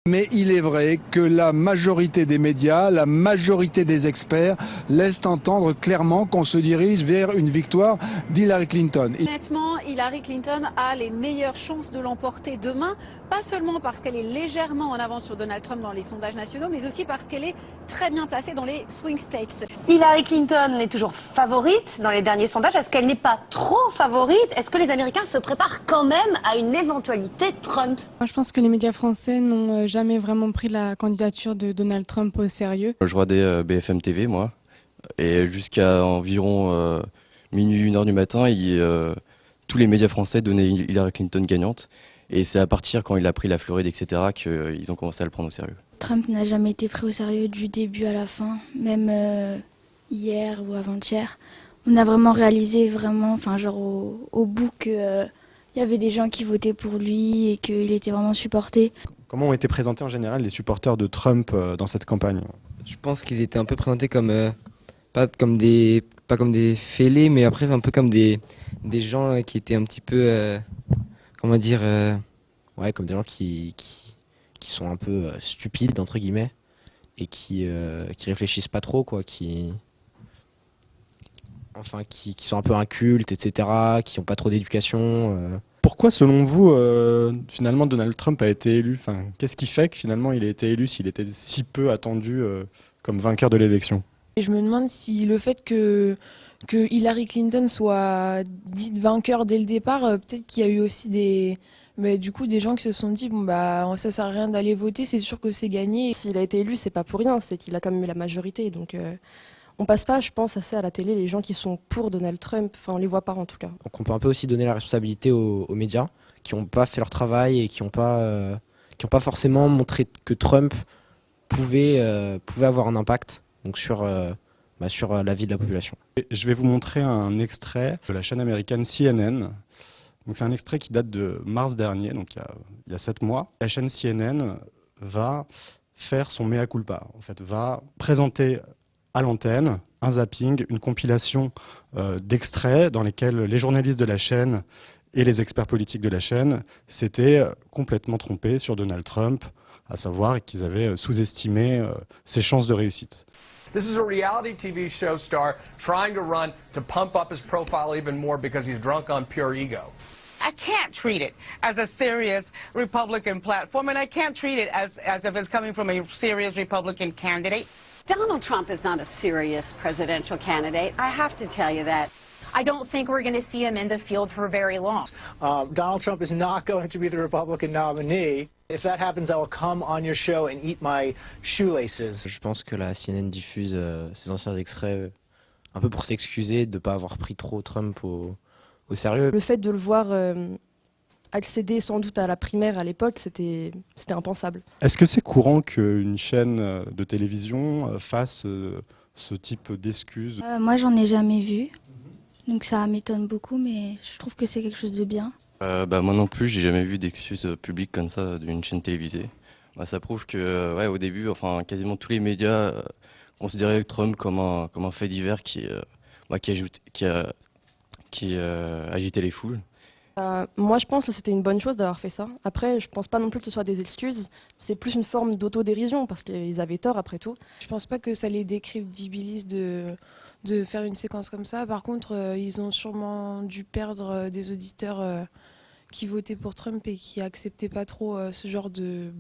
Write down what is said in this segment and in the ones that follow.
Mais il est vrai que la majorité des médias, la majorité des experts laissent entendre clairement qu'on se dirige vers une victoire d'Hillary Clinton. Honnêtement, Hillary Clinton a les meilleures chances de l'emporter demain, pas seulement parce qu'elle est légèrement en avance sur Donald Trump dans les sondages nationaux, mais aussi parce qu'elle est très bien placée dans les swing states. Hillary Clinton est toujours favorite dans les derniers sondages. Est-ce qu'elle n'est pas trop favorite? Est-ce que les Américains se préparent quand même à une éventualité Trump? Moi, je pense que les médias français n'ont jamais vraiment pris la candidature de Donald Trump au sérieux. Je regardais BFM TV, moi, et jusqu'à environ minuit, 1h du matin, tous les médias français donnaient Hillary Clinton gagnante. Et c'est à partir quand il a pris la Floride, etc., qu'ils ont commencé à le prendre au sérieux. Trump n'a jamais été pris au sérieux du début à la fin, même hier ou avant-hier. On a vraiment réalisé, au bout qu'il y avait des gens qui votaient pour lui et qu'il était vraiment supporté. Comment ont été présentés en général les supporters de Trump dans cette campagne? Je pense qu'ils étaient un peu présentés comme pas comme des fêlés, mais après un peu comme des gens qui étaient un petit peu comment dire ouais, comme des gens qui sont un peu stupides entre guillemets et qui réfléchissent pas trop quoi, qui sont un peu incultes, etc., qui n'ont pas trop d'éducation. Pourquoi, selon vous, finalement, Donald Trump a été élu? Qu'est-ce qui fait que finalement il a été élu s'il était si peu attendu comme vainqueur de l'élection? Et je me demande si le fait que Hillary Clinton soit dite vainqueur dès le départ, peut-être qu'il y a eu aussi des gens qui se sont dit ça sert à rien d'aller voter, c'est sûr que c'est gagné. S'il a été élu, c'est pas pour rien, c'est qu'il a quand même eu la majorité. Donc on passe pas, je pense, assez à la télé les gens qui sont pour Donald Trump. Enfin, on les voit pas en tout cas. Donc on peut un peu aussi donner la responsabilité aux médias qui n'ont pas fait leur travail et qui n'ont pas forcément montré que Trump pouvait avoir un impact donc sur la vie de la population. Je vais vous montrer un extrait de la chaîne américaine CNN. Donc c'est un extrait qui date de mars dernier, donc il y a 7 mois. La chaîne CNN va faire son mea culpa, en fait, va présenter à l'antenne un zapping, une compilation d'extraits dans lesquels les journalistes de la chaîne et les experts politiques de la chaîne s'étaient complètement trompés sur Donald Trump, à savoir qu'ils avaient sous-estimé ses chances de réussite. This is a reality TV show star trying to run to pump up his profile even more because he's drunk on pure ego. I can't treat it as a serious Republican platform, and I can't treat it as if it's coming from a serious Republican candidate. Donald Trump is not a serious presidential candidate. I have to tell you that. I don't think we're going to see him in the field for very long. Donald Trump is not going to be the Republican nominee. If that happens, I will come on your show and eat my shoelaces. Je pense que la CNN diffuse ces anciens extraits un peu pour s'excuser de ne pas avoir pris trop Trump au sérieux. Le fait de le voir accéder sans doute à la primaire à l'époque, c'était impensable. Est-ce que c'est courant qu'une chaîne de télévision fasse ce type d'excuses? Moi, j'en ai jamais vu, donc ça m'étonne beaucoup, mais je trouve que c'est quelque chose de bien. Moi non plus, j'ai jamais vu d'excuses publiques comme ça d'une chaîne télévisée. Ça prouve que, au début, quasiment tous les médias considéraient Trump comme un fait divers qui agitait les foules. Moi, je pense que c'était une bonne chose d'avoir fait ça. Après, je pense pas non plus que ce soit des excuses. C'est plus une forme d'autodérision parce qu'ils avaient tort après tout. Je pense pas que ça les décrédibilise de faire une séquence comme ça. Par contre, ils ont sûrement dû perdre des auditeurs qui votaient pour Trump et qui acceptaient pas trop ce genre de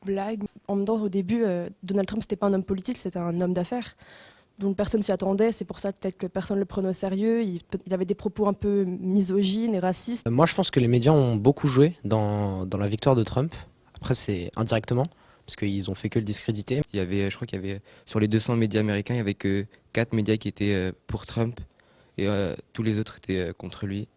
blagues. En même temps, au début, Donald Trump, c'était pas un homme politique, c'était un homme d'affaires. Donc personne s'y attendait, c'est pour ça peut-être que personne ne le prenait au sérieux. Il avait des propos un peu misogynes et racistes. Moi, je pense que les médias ont beaucoup joué dans la victoire de Trump. Après, c'est indirectement, parce qu'ils ont fait que le discréditer. Je crois qu'il y avait, sur les 200 médias américains, il y avait que 4 médias qui étaient pour Trump et tous les autres étaient contre lui.